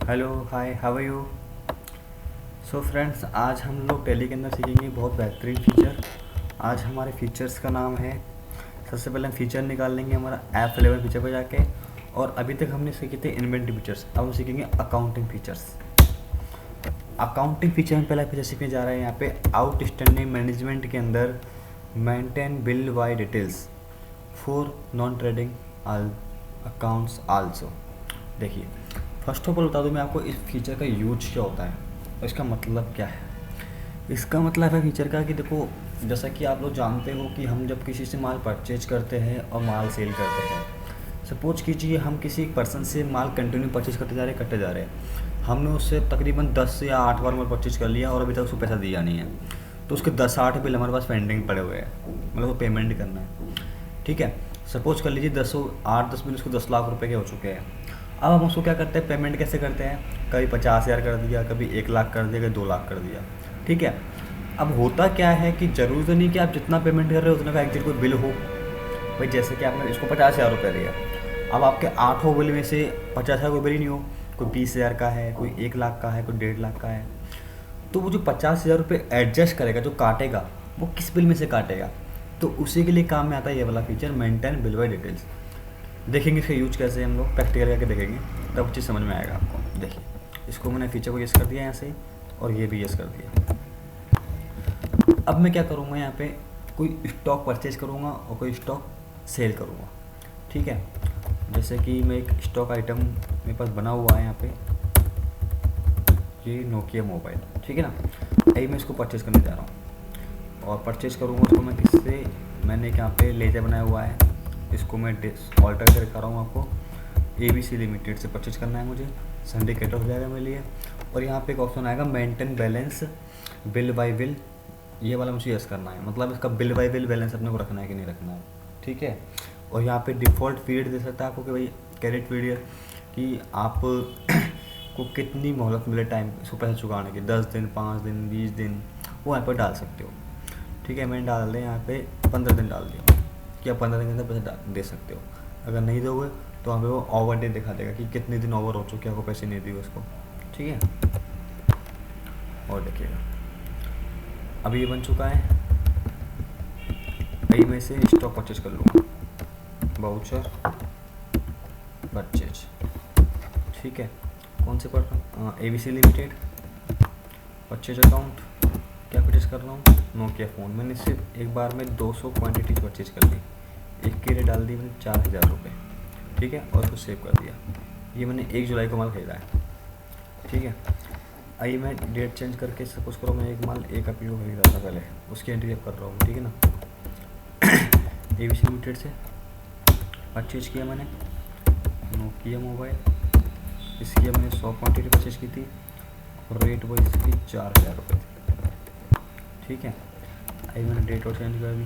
Hello hi how are you. So friends, आज हम लोग टैली के अंदर सीखेंगे बहुत बेहतरीन फीचर। आज हमारे फीचर्स का नाम है, सबसे पहले हम फीचर निकाल लेंगे हमारा ऐप लेवल फीचर पर जाके। और अभी तक हमने सीखे थे इन्वेंटरी फीचर्स, अब हम सीखेंगे अकाउंटिंग फीचर्स। अकाउंटिंग फीचर में पहला फीचर सीखने जा रहे हैं यहाँ पे आउटस्टैंडिंग मैनेजमेंट के अंदर maintain bill bye details for non trading accounts also. देखिए, फर्स्ट ऑफ ऑल बता दूँ मैं आपको इस फीचर का यूज क्या होता है और इसका मतलब क्या है। इसका मतलब है फीचर का कि देखो, जैसा कि आप लोग जानते हो कि हम जब किसी से माल परचेज करते हैं और माल सेल करते हैं, सपोज कीजिए हम किसी पर्सन से माल कंटिन्यू परचेज करते जा रहे हैं, हमने उससे तकरीबन 10 या 8 बार माल परचेज कर लिया और अभी तक उसको पैसा दिया नहीं है, तो उसके 10-8 बिल हमारे पास पेंडिंग पड़े हुए हैं, मतलब वो पेमेंट करना है। ठीक है, सपोज कर लीजिए 8-10 बिल उसको 10 लाख रुपए के हो चुके हैं। अब हम उसको क्या करते हैं, पेमेंट कैसे करते हैं, कभी 50,000 कर दिया, कभी 1 लाख कर दिया, कभी 2 लाख कर दिया। ठीक है, अब होता क्या है कि ज़रूरी तो नहीं कि आप जितना पेमेंट कर रहे हो उतना का एग्जैक्ट कोई बिल हो। भाई जैसे कि आपने इसको 50,000 रुपये दिया, अब आपके 8 बिल में से 50,000 कोई बिल ही नहीं हो, कोई 20,000 का है, कोई 1 लाख का है, कोई 1.5 लाख का है। तो वो जो 50,000 रुपये एडजस्ट करेगा, जो काटेगा, वो किस बिल में से काटेगा, तो उसी के लिए काम में आता है ये वाला feature maintain bill bye details. देखेंगे इसका यूज कैसे, हम लोग प्रैक्टिकल करके देखेंगे, तब चीज़ समझ में आएगा आपको। देखिए, इसको मैंने फीचर को यूज़ कर दिया यहाँ से, और ये भी यूज़ कर दिया। अब मैं क्या करूँगा, यहाँ पे कोई स्टॉक परचेज करूँगा और कोई स्टॉक सेल करूँगा। ठीक है, जैसे कि मैं एक स्टॉक आइटम मेरे पास बना हुआ है यहाँ पे, ये नोकिया मोबाइल। ठीक है ना, यही मैं इसको परचेज़ करने जा रहा हूँ और परचेज़ करूँगा उसको मैं किससे, मैंने एक यहाँ पे लेजर बनाया हुआ है, इसको मैं ऑल्टर कर दिखा रहा हूँ आपको। ABC लिमिटेड से परचेज करना है मुझे, सिंडिकेटर हो जाएगा मेरे लिए। और यहाँ पे एक ऑप्शन आएगा maintain balance bill bye bill, ये वाला मुझे यस करना है, मतलब इसका बिल बाय बिल बैलेंस अपने को रखना है कि नहीं रखना है। ठीक है, और यहाँ पे डिफ़ॉल्ट पीरियड दे सकता है आपको कि भाई क्रेडिट पीरियड, कि आप को कितनी मोहलत मिले टाइम इसको पैसा चुकाने की, 10 दिन, 5 दिन, 20 दिन, वो यहाँ पर डाल सकते हो। ठीक है, मैंने डाल दें यहाँ पे 15 दिन डाल दिया कि आप 15 दिन के अंदर पैसा दे सकते हो। अगर नहीं दोगे तो हमें वो ओवर डे दिखा देगा कि कितने दिन ओवर हो चुके हैं, आपको पैसे नहीं दिए उसको। ठीक है, और देखिएगा अभी ये बन चुका है। भाई मैं इसे स्टॉक परचेज कर लूँगा, वाउचर परचेज। ठीक है, कौन से पढ़ रहा हूँ, ABC लिमिटेड परचेज अकाउंट। क्या परचेज कर रहा हूँ, नोकिया फ़ोन। मैंने सिर्फ एक बार में 200 क्वान्टिटी परचेज कर ली, एक की रेट डाल दी मैंने 4,000 रुपये। ठीक है, और उसको सेव कर दिया। ये मैंने 1 जुलाई को माल खरीदा है। ठीक है, आइए मैं डेट चेंज करके सपोज करो मैं एक माल 1 अप्रैल को खरीदा था पहले, उसकी एंट्री अब कर रहा हूँ। ठीक है ना, ABC लिमिटेड से परचेज किया मैंने नोकिया मोबाइल, इसकी मैंने 100 क्वान्टिटी परचेज की थी और रेट वो इसकी 4,000 रुपये थी। ठीक है, आई मैंने डेट और चेंज कर दी।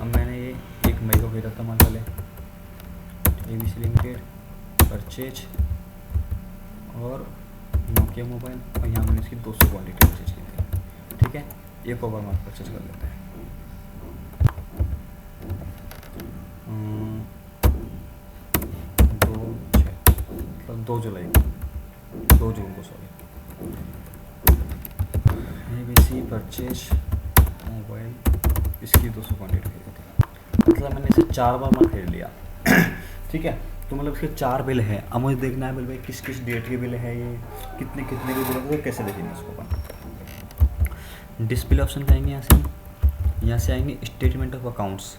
अब मैंने ये 1 मई को खरीदा था माल पहले, ABC लिमिटेड परचेज और नोकिया मोबाइल, और यहाँ मैंने इसकी 200 क्वान्टिटी परचेज की थी। ठीक है, एक और माल परचेज कर लेते हैं। 2 जुलाई को, 2 जून को, सॉरी। ABC परचेज मोबाइल, इसकी 200 क्वान्टिटी खरीदी थी, मतलब मैंने इसे 4 बार माल खरीद लिया। ठीक है, तो मतलब इसके 4 बिल हैं। अब मुझे देखना है बिल भाई किस किस डेट के बिल है, ये कितने कितने के बिल है, तो कैसे देखेंगे इसको अपन। डिस्प्ले ऑप्शन जाएंगे यहाँ से आएंगे स्टेटमेंट ऑफ अकाउंट्स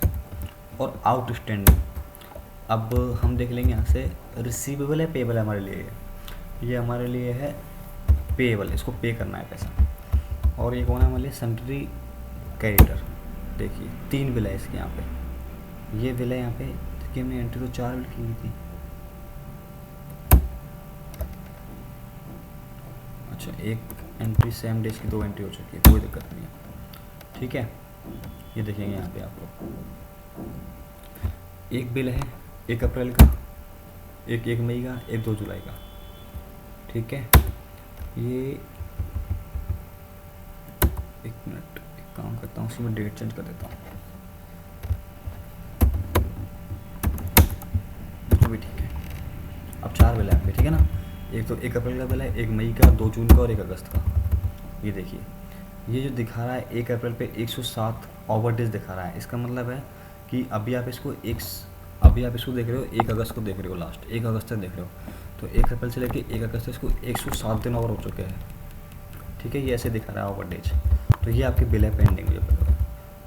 और आउटस्टैंडिंग। अब हम देख लेंगे यहाँ से रिसीवेबल है, पेबल है हमारे लिए, ये हमारे लिए है पेबल, इसको पे करना है पैसा। और ये कौन है हमारे लिए, सन्ड्री क्रेडिटर। देखिए 3 बिल है इसके यहाँ पे, ये बिल है यहाँ पे, देखिए हमने एंट्री तो 4 बिल की थी। अच्छा, एक एंट्री सेम डेज की 2 एंट्री हो चुकी है, कोई दिक्कत नहीं है। ठीक है, ये देखेंगे यहाँ पे आपको एक बिल है 1 अप्रैल का, एक 1 मई का, एक 2 जुलाई का। ठीक है, ये एक मिनट, एक काम करता हूँ, उसमें डेट चेंज कर देता हूँ, तो भी ठीक है। अब 4 बिल है आपके, ठीक है ना, एक तो 1 अप्रैल का बिल है, 1 मई का, 2 जून का और 1 अगस्त का। ये देखिए, ये जो दिखा रहा है 1 अप्रैल पे 107 ओवरडेज दिखा रहा है। इसका मतलब है कि अभी आप इसको देख रहे हो, 1 अगस्त को देख रहे हो, लास्ट 1 अगस्त तक देख रहे हो, तो 1 अप्रैल से लेके 1 अगस्त तक इसको 107 दिन ओवर हो चुके हैं। ठीक है, ये ऐसे दिखा रहा है ओवरडेज। तो ये आपकी बिल है पेंडिंग जो पड़े हुए।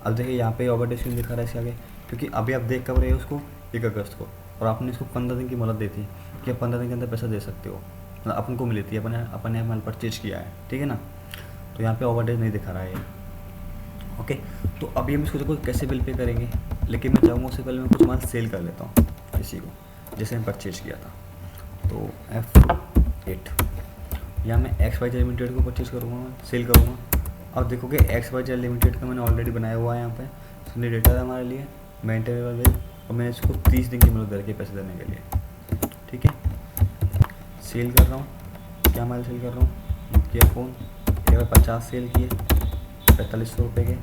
अब देखिए यहाँ पे ओवरडेज क्यों दिखा रहा है इसके आगे, क्योंकि अभी आप देख कब रहे हो उसको 1 अगस्त को, और आपने इसको 15 दिन की मोहलत दी थी कि आप 15 दिन के अंदर पैसा दे सकते हो, मतलब अपन को मिली थी, अपने माल परचेज किया है, ठीक है ना। तो यहाँ पे ओवरडेज नहीं दिखा रहा है ये। ओके, तो अभी हम इसको देखो कैसे बिल पे करेंगे, लेकिन मैं चाहूँगा उससे पहले मैं कुछ माल सेल कर लेता हूँ किसी को, जैसे मैं परचेज किया था। तो F8 यहाँ मैं XYZ लिमिटेड को परचेज करूँगा, सेल करूँगा। अब देखोगे XYZ लिमिटेड का मैंने ऑलरेडी बनाया हुआ है यहाँ पे, इसलिए डेटा है हमारे लिए मेंटेनेबल बिल, और मैंने इसको 30 दिन की मुहलत दे रखी है पैसे देने के लिए। ठीक है, सेल कर रहा हूँ, क्या माल सेल कर रहा हूँ, नोकिया फ़ोन 50 सेल किए 4500 रुपये के।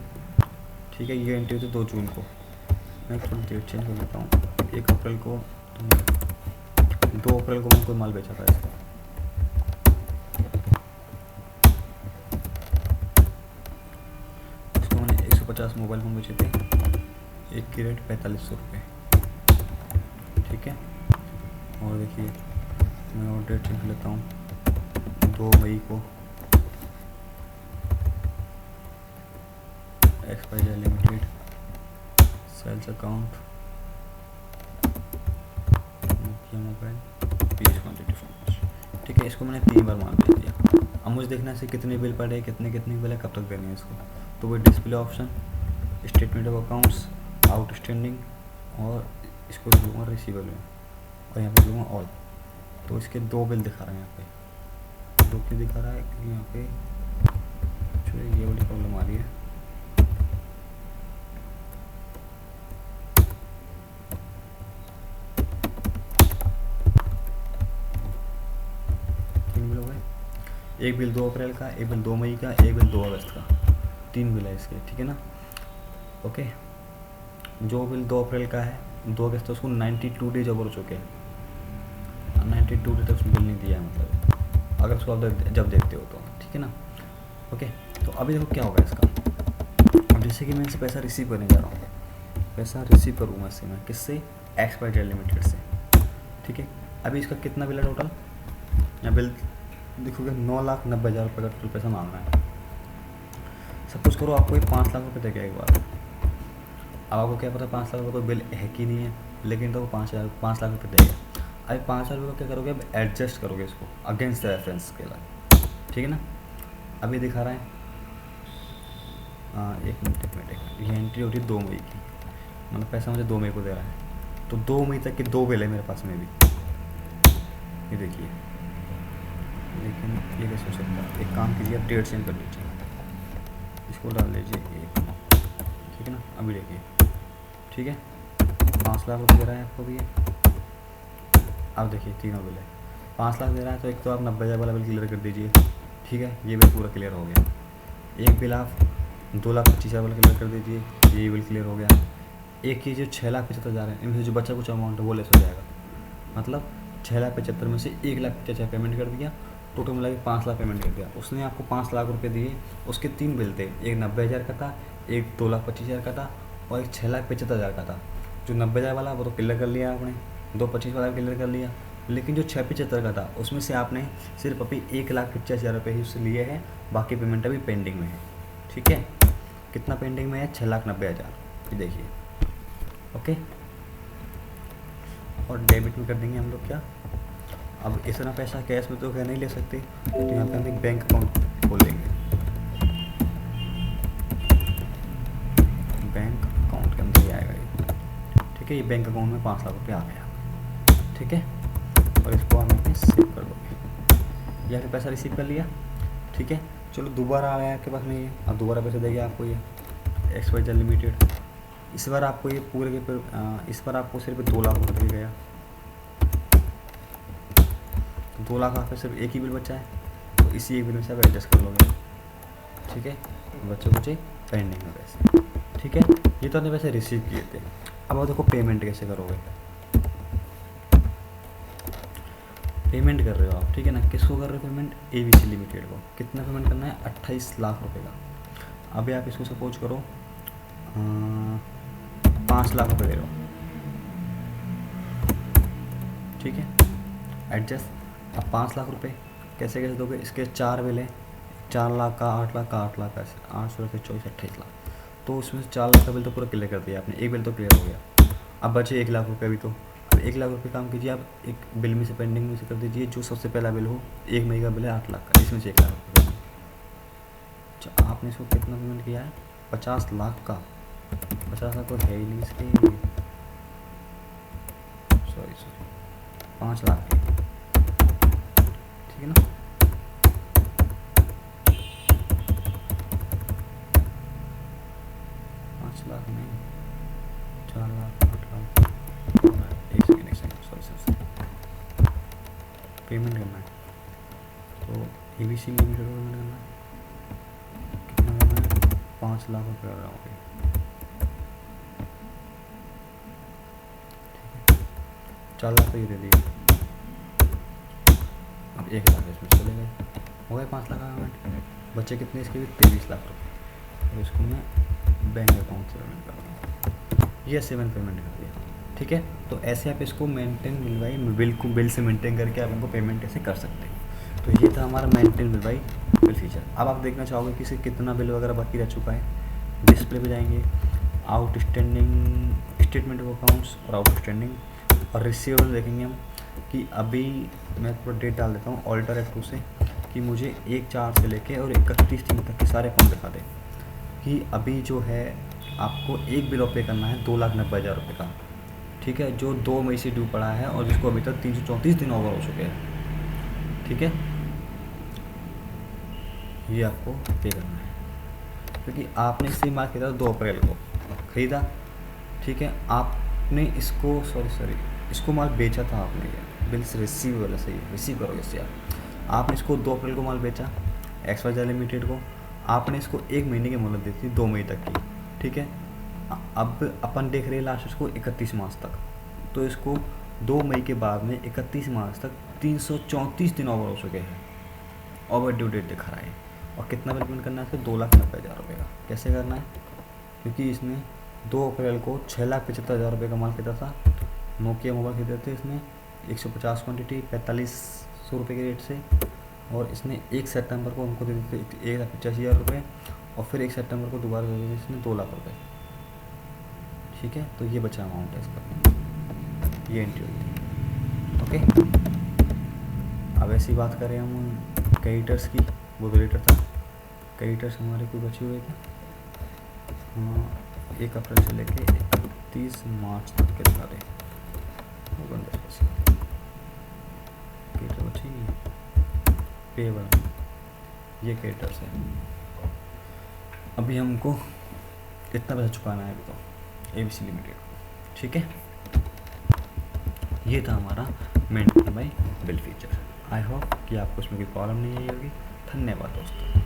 ठीक है, ये एंट्री होती है 2 जून को। मैं थोड़ी डेट चेंज कर लेता हूँ, 1 अप्रैल को, 2 अप्रैल को मैं कोई माल बेचा था इसका। इसको मैंने 150 मोबाइल फ़ोन बेचे थे, एक की रेट 4500 रुपये। ठीक है, और देखिए मैं और डेट चेंज लेता हूँ, 2 मई को XYZ limited sales account Nokia mobile piece quantity form. ठीक है, इसको मैंने 3 बार माल दे दिया। अब मुझे देखना है कितने बिल पड़े, कितने बिल है, कब तक देने हैं इसको। तो वो display option, statement of accounts, outstanding, और इसको दूँगा रिसीवेबल में, और यहाँ पे दूँगा ऑल। तो इसके 2 बिल दिखा रहे हैं यहाँ पे। 2 क्यों दिखा रहा है, क्योंकि यहाँ पे ये वाली प्रॉब्लम आ रही है। एक बिल 2 अप्रैल का, एक बिल 2 मई का, एक बिल 2 अगस्त का, 3 बिल है इसके। ठीक है ना। ओके, जो बिल 2 अप्रैल का है, 2 अगस्त तक उसको 92 डेज ओवर हो चुके हैं, 92 डेज तक उसको बिल नहीं दिया है, मतलब अगर उसको आप जब देखते हो तो। ठीक है ना। ओके, तो अभी देखो क्या होगा इसका। अब जैसे कि मैं इनसे पैसा रिसीव करने जा रहा हूँ, पैसा रिसीव करूँगा इससे मैं, किससे, XYZ लिमिटेड से। ठीक है, अभी इसका कितना बिल है टोटल, या बिल देखोगे 9,90,000 रुपये का टोटल पैसा मांग रहा है। सपोज करो आपको ये 5 लाख रुपये देगा एक बार। अब आपको क्या पता 5 लाख रुपये कोई बिल है कि नहीं है, लेकिन तो वो 5 लाख रुपये देगा। अभी 5 लाख रुपये क्या करोगे, अब एडजस्ट करोगे इसको अगेंस्ट द रेफरेंस के लिए। ठीक है ना। अभी दिखा रहा है, एक मिनट, ये एंट्री हो रही है 2 मई की, मतलब पैसा मुझे 2 मई को दे रहा है। तो 2 मई तक के 2 बिल है मेरे पास में भी, ये देखिए। लेकिन ये कैसे हो सकता है, एक काम कीजिए, आप डेट चेंज कर लीजिए, इसको डाल लीजिए 1। ठीक है ना। अभी देखिए, ठीक है, 5 लाख रुपये दे रहा है आपको भी। अब देखिए तीनों बिल है, 5 लाख दे रहा है, तो एक तो आप 90,000 वाला बिल क्लियर कर दीजिए। ठीक है, ये बिल पूरा क्लियर हो गया। एक बिल आप 2,25,000 वाला क्लियर कर दीजिए, ये बिल क्लियर हो गया। एक ही जो 6,75,000 है, इनमें से जो बच्चा कुछ अमाउंट है वो लेस हो जाएगा, मतलब 6,75,000 में से 1,50,000 पेमेंट कर दिया, टोटल मिला के 5 लाख पेमेंट कर दिया। उसने आपको 5 लाख रुपए दिए, उसके 3 बिल थे, एक 90,000 का था, एक 2,25,000 का था, और एक 6,75,000 का था। जो 90,000 वाला वो तो क्लियर कर लिया आपने, 2,25,000 वाला क्लियर कर लिया, लेकिन जो 6,75,000 का था उसमें से आपने सिर्फ अभी 1,50,000 रुपये ही उससे लिए हैं, बाकी पेमेंट अभी पेंडिंग में है। ठीक है, कितना पेंडिंग में है, 6,90,000, ये देखिए। ओके, और डेबिट में कर देंगे हम लोग क्या, अब इतना पैसा कैश में तो क्या नहीं ले सकते, तो यहाँ पे हम एक बैंक अकाउंट खोल लेंगे। बैंक अकाउंट के अंदर ही आएगा ये। ठीक है, ये बैंक अकाउंट में 5 लाख रुपये आ गया। ठीक है, और इसको हम यहाँ पे सेव कर दोगे, यहाँ पे पैसा रिसीव कर लिया। ठीक है, चलो दोबारा आया आपके पास में ये, अब दोबारा पैसा देगा आपको ये XYZ लिमिटेड। इस बार आपको ये पूरे के इस बार आपको सिर्फ 2 लाख रुपये दे गया, 2 लाख आपका सिर्फ एक ही बिल बचा है, तो इसी एक बिल में से आप एडजस्ट कर लोगे। ठीक है, बच्चों कुछ पेंडिंग में पैसे। ठीक है, ये तो आपने पैसे रिसीव किए थे। अब आप देखो पेमेंट कैसे करोगे। पेमेंट कर रहे हो आप, ठीक है ना, किसको कर रहे हो पेमेंट, ABC लिमिटेड को। कितना पेमेंट करना है, 28 लाख रुपए का। अभी आप इसको सपोज करो 5 लाख रुपए दे रहे हो, ठीक है, एडजस्ट। अब 5 लाख रुपए कैसे कैसे दोगे, इसके 4 बिल है, 4 लाख का, 8 लाख का, 8 लाख का, 8 16 24 28 लाख, तो उसमें से 4 लाख का बिल तो पूरा क्लियर कर दिया आपने, एक बिल तो क्लियर हो गया। अब बचे 1 लाख रुपये अभी तो। अब 1 लाख रुपये काम कीजिए आप, एक बिल में से पेंडिंग में से कर दीजिए, जो सबसे पहला बिल हो, 1 मई का बिल है 8 लाख का, इसमें से 1 लाख रुपये। अच्छा, आपने इसको कितना पेमेंट किया है, 50 लाख का। 50 लाख को है ही नहीं इसके, सॉरी 5 लाख के, ठीक है ना। लाख नहीं, 4 लाख, 8 लाख, एक सेकेंड सॉरी पेमेंट करना है, तो ABC लिमिटेड को पेमेंट करना है, कितना करना है, 5 लाख रुपये कर रहा हूँ, ठीक है, 4 लाख तो ये दे दिए। अब 1 लाख इसमें चले गए, हो गए 5 लाख का पेमेंट, बच्चे कितने इसके भी 23 लाख रुपये, और इसको मैं बैंक अकाउंट से पेमेंट कर रहा हूँ, ये 7 पेमेंट कर दिया, ठीक है। तो ऐसे आप इसको मेंटेन मिलवाई बिल को, बिल से मेंटेन करके आप इनको पेमेंट ऐसे कर सकते हैं। तो ये था हमारा मेंटेन मिलवाई बिल फीचर। अब आप देखना चाहोगे कि इसे कितना बिल वगैरह बाकी रह चुका है, डिस्प्ले पे जाएंगे, आउटस्टैंडिंग स्टेटमेंट ऑफ अकाउंट्स और आउटस्टैंडिंग और रिसीवेबल देखेंगे हम, कि अभी मैं थोड़ा डेट डाल देता हूँ ऑल्टर F2 से, कि मुझे 1/4 से लेके और 31/3 तक के सारे अकाउंट दिखा दे, कि अभी जो है आपको एक बिल पे करना है 2,90,000 रुपये का, ठीक है, जो 2 मई से ड्यू पड़ा है और जिसको अभी तक 334 दिन ओवर हो चुके हैं, ठीक है, ये आपको पे करना है, क्योंकि आपने इसे माल खरीदा 2 अप्रैल को खरीदा, ठीक है, आपने इसको सॉरी इसको माल बेचा था आपने, ये बिल से रिसीव वाला सही रिसीव करोगे इससे आपने इसको 2 अप्रैल को माल बेचा XYZ लिमिटेड को, आपने इसको 1 महीने की मोहलत दी थी 2 मई तक की, ठीक है। अब अपन देख रहे हैं लास्ट इसको 31 मार्च तक, तो इसको 2 मई के बाद में 31 मार्च तक 334 दिन ओवर हो चुके हैं, ओवर ड्यू डेट दिखा रहा है। और कितना बिल पेमेंट करना है इसको, 2,90,000 रुपये का। कैसे करना है, क्योंकि इसने 2 अप्रैल को 6,75,000 रुपये का माल खरीदा था, नोकिया मोबाइल खरीदे थे इसने 150 क्वान्टिटी 4500 रुपये के रेट से, और इसने 1 सितंबर को उनको दे देते 1,85,000 रुपये, और फिर 1 सितंबर को दोबारा दे दिए इसने 2 लाख रुपये, ठीक है। तो ये बचा अमाउंट है इसका, ये एंट्री हुई थी, ओके। अब ऐसी बात करें हम क्रेडिटर्स की, वो क्रेडिटर था, क्रेडिटर्स हमारे कोई बचे हुए थे, 1 अप्रैल से लेके 31 मार्च तक के दिखा दे, क्रेडिटर बचे पेबल, ये क्रेडिटर्स है। अभी हमको इतना पैसा चुकाना है अभी तो ABC लिमिटेड, ठीक है। ये था हमारा maintain by bill feature. I hope कि आपको उसमें कोई प्रॉब्लम नहीं आई होगी। धन्यवाद दोस्तों।